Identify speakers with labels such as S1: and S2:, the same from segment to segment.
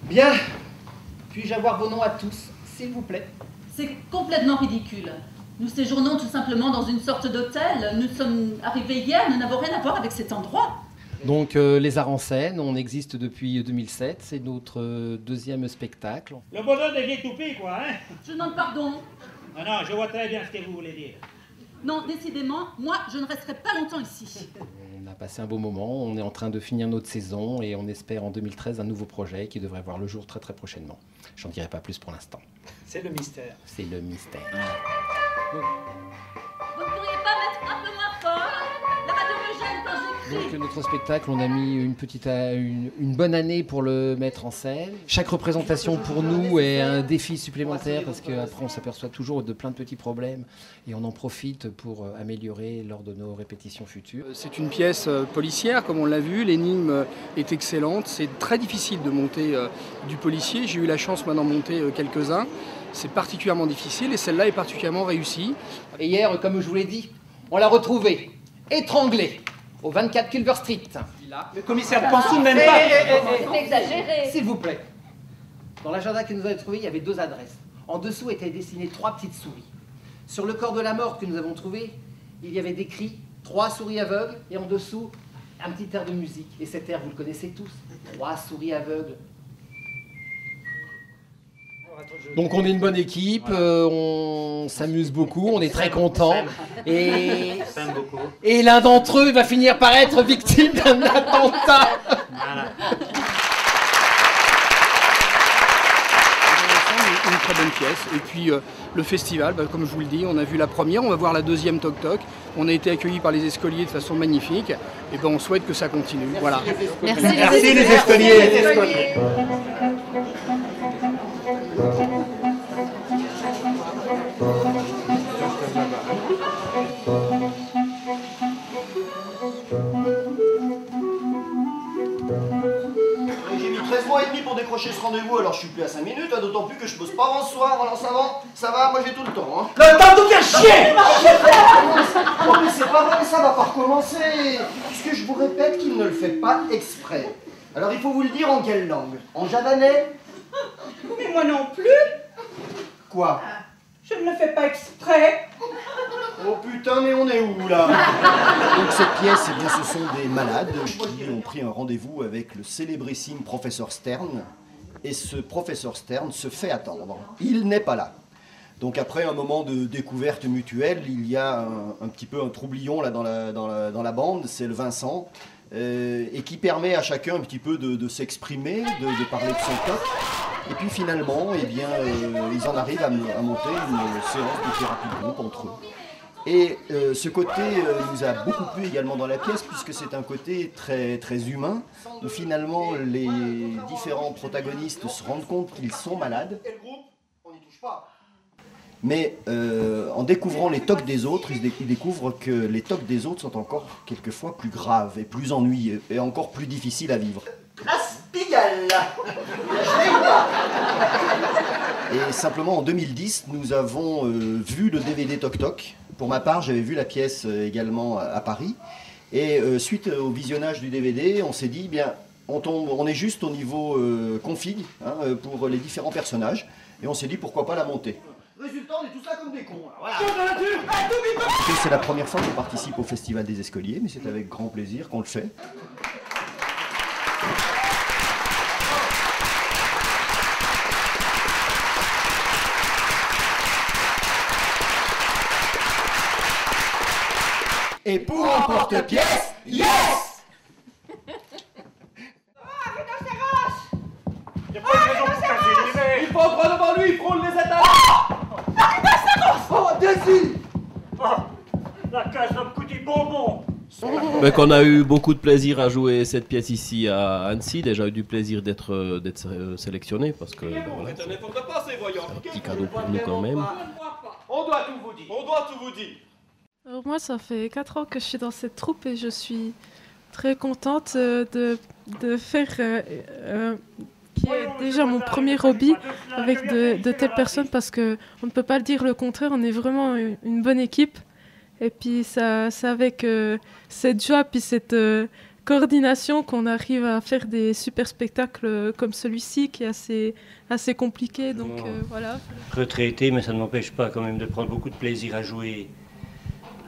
S1: Bien. Puis-je avoir vos noms à tous, s'il vous plaît?
S2: C'est complètement ridicule. Nous séjournons tout simplement dans une sorte d'hôtel. Nous sommes arrivés hier, nous n'avons rien à voir avec cet endroit.
S1: Donc les Arts en scène, on existe depuis 2007, c'est notre deuxième spectacle.
S3: Le bonheur devient toupé, quoi, hein?
S2: Je demande pardon.
S3: Non, non, je vois très bien ce que vous voulez dire.
S2: Non, décidément, moi, je ne resterai pas longtemps ici.
S1: On a passé un beau moment, on est en train de finir notre saison et on espère en 2013 un nouveau projet qui devrait voir le jour très très prochainement. J'en dirai pas plus pour l'instant.
S4: C'est le mystère.
S1: C'est le mystère.
S2: Vous ne pourriez pas mettre un peu moins fort? La radio me gêne quand j'écris.
S1: Donc notre spectacle, on a mis une bonne année pour le mettre en scène. Chaque représentation pour nous est un défi supplémentaire parce qu'après on s'aperçoit toujours de plein de petits problèmes et on en profite pour améliorer lors de nos répétitions futures.
S4: C'est une pièce policière, comme on l'a vu, l'énigme est excellente. C'est très difficile de monter du policier. J'ai eu la chance moi d'en monter quelques-uns. C'est particulièrement difficile et celle-là est particulièrement réussie.
S1: Et hier, comme je vous l'ai dit, on l'a retrouvé, étranglé, au 24 Culver Street.
S4: Le commissaire ne pense tout de même pas.
S2: C'est exagéré.
S1: S'il vous plaît. Dans l'agenda que nous avons trouvé, il y avait 2 adresses. En dessous étaient dessinées 3 petites souris. Sur le corps de la mort que nous avons trouvé, il y avait décrit 3 souris aveugles et en dessous, un petit air de musique. Et cet air, vous le connaissez tous. 3 souris aveugles. Donc on est une bonne équipe, on s'amuse beaucoup, on est très contents. Et l'un d'entre eux va finir par être victime d'un attentat.
S3: Voilà.
S4: Une très bonne pièce. Et puis le festival, comme je vous le dis, on a vu la première, on va voir la deuxième Toc Toc. On a été accueillis par les escoliers de façon magnifique. Et ben on souhaite que ça continue. Voilà.
S2: Merci
S3: les escaliers.
S5: J'ai mis 13 mois et demi pour décrocher ce rendez-vous, alors je suis plus à 5 minutes, hein, d'autant plus que je bosse pas avant ce soir, alors ça va, moi j'ai tout le temps. Hein.
S3: Le temps de faire chier!
S5: Oh mais c'est pas vrai, ça va pas recommencer, puisque je vous répète qu'il ne le fait pas exprès. Alors il faut vous le dire en quelle langue? En javanais?
S6: Mais moi non plus.
S5: Quoi?
S6: Je ne le fais pas exprès.
S5: Oh putain, mais on est où là? Donc cette pièce, eh bien, ce sont des malades qui ont pris un rendez-vous avec le célébrissime professeur Stern. Et ce professeur Stern se fait attendre. Il n'est pas là. Donc après un moment de découverte mutuelle, il y a un petit peu un troublion là dans la bande, c'est le Vincent, et qui permet à chacun un petit peu de s'exprimer, de parler de son toc. Et puis finalement, eh bien, ils en arrivent à monter une séance de thérapie de groupe entre eux. Et ce côté nous a beaucoup plu également dans la pièce, puisque c'est un côté très, très humain, où finalement les différents protagonistes se rendent compte qu'ils sont malades. Et le groupe, on n'y touche pas. Mais en découvrant les tocs des autres, ils découvrent que les tocs des autres sont encore quelquefois plus graves et plus ennuyeux et encore plus difficiles à vivre. Aspigal. Et simplement en 2010, nous avons vu le DVD Toc Toc. Pour ma part, j'avais vu la pièce également à Paris. Et suite au visionnage du DVD, on s'est dit, bien, on est juste au niveau config hein, pour les différents personnages. Et on s'est dit, pourquoi pas la monter. Résultat, on est tous là comme des cons. Voilà. C'est la première fois qu'on participe au Festival des Escoliers, mais c'est avec grand plaisir qu'on le fait. Et pour un porte-pièce, yes!
S3: Il faut prendre devant lui, il frôle les états.
S5: Oh, Daisy!
S3: La case d'un petit bonbon.
S7: Ben, qu'on a eu beaucoup de plaisir à jouer cette pièce ici à Annecy. Déjà eu du plaisir d'être sélectionné parce que ben, voilà, c'est un petit cadeau pour nous quand même.
S3: On doit tout vous dire. On doit tout vous dire.
S8: Alors moi, ça fait 4 ans que je suis dans cette troupe et je suis très contente de faire qui est déjà mon premier hobby avec de telles personnes parce qu'on ne peut pas le dire le contraire, on est vraiment une bonne équipe. Et puis c'est avec cette joie puis cette coordination qu'on arrive à faire des super spectacles comme celui-ci qui est assez compliqué. Donc voilà.
S3: Retraité, mais ça ne m'empêche pas quand même de prendre beaucoup de plaisir à jouer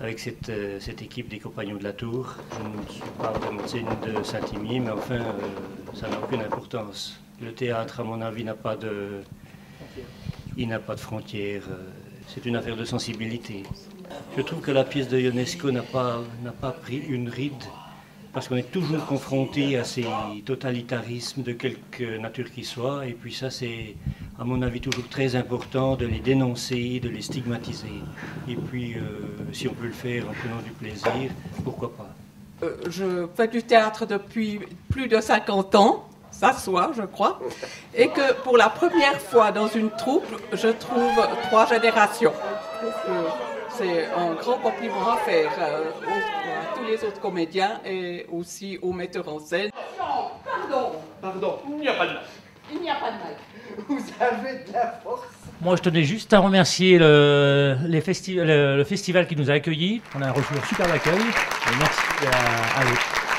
S3: avec cette équipe des Compagnons de la Tour. Je ne suis pas vraiment de Saint-Imier, mais enfin, ça n'a aucune importance. Le théâtre, à mon avis, n'a pas de frontières. C'est une affaire de sensibilité. Je trouve que la pièce de Ionesco n'a pas pris une ride, parce qu'on est toujours confronté à ces totalitarismes de quelque nature qu'ils soient, et puis ça c'est, à mon avis, toujours très important de les dénoncer, de les stigmatiser. Et puis, si on peut le faire en prenant du plaisir, pourquoi pas.
S9: Je fais du théâtre depuis plus de 50 ans, ça soit, je crois, et que pour la première fois dans une troupe, je trouve 3 générations. C'est un grand compliment à faire à tous les autres comédiens et aussi aux metteurs en scène.
S10: Pardon, il n'y a pas de mal.
S2: Il n'y a pas de mal.
S1: Vous avez de la force.
S11: Moi, je tenais juste à remercier le festival qui nous a accueillis. On a reçu un super accueil. Et merci à eux.